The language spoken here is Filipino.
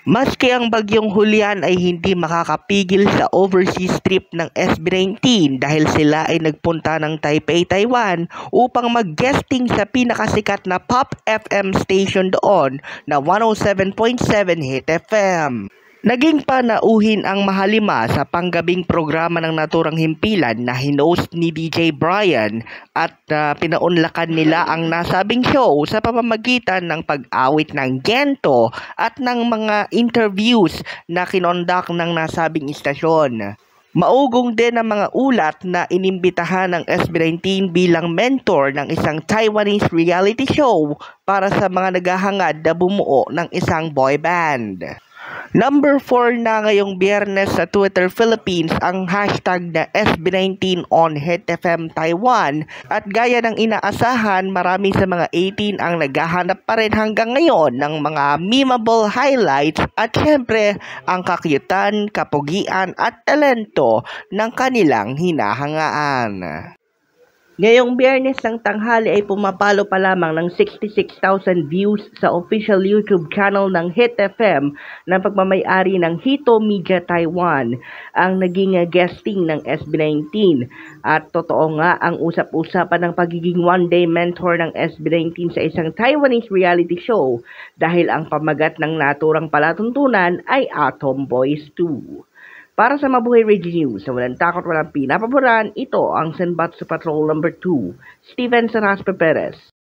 Maski ang bagyong Julian ay hindi makakapigil sa overseas trip ng SB19 dahil sila ay nagpunta ng Taipei, Taiwan upang mag-guesting sa pinakasikat na pop FM station doon na 107.7 Hit FM. Naging panauhin ang Mahalima sa panggabing programa ng Naturang Himpilan na hinost ni DJ Brian at pinaunlakan nila ang nasabing show sa pamamagitan ng pag-awit ng gento at ng mga interviews na kinondak ng nasabing istasyon. Maugong din ang mga ulat na inimbitahan ng SB19 bilang mentor ng isang Taiwanese reality show para sa mga naghahangad na bumuo ng isang boy band. Number 4 na ngayong Biyernes sa Twitter Philippines ang hashtag na SB19 on Hit FM Taiwan at gaya ng inaasahan marami sa mga 18 ang naghahanap pa rin hanggang ngayon ng mga memeable highlights at syempre ang kakyutan, kapugian at talento ng kanilang hinahangaan. Ngayong Biyernes ng tanghali ay pumapalo pa lamang ng 66,000 views sa official YouTube channel ng Hit FM ng pagmamayari ng Hito Media Taiwan ang naging guesting ng SB19. At totoo nga ang usap-usapan ng pagiging one-day mentor ng SB19 sa isang Taiwanese reality show dahil ang pamagat ng naturang palatuntunan ay Atom Boys 2. Para sa Mabuhay Radio News, sa walang takot walang pinapaboran, ito ang Senbatsu Patrol No. 2, Steven Saraspe Perez.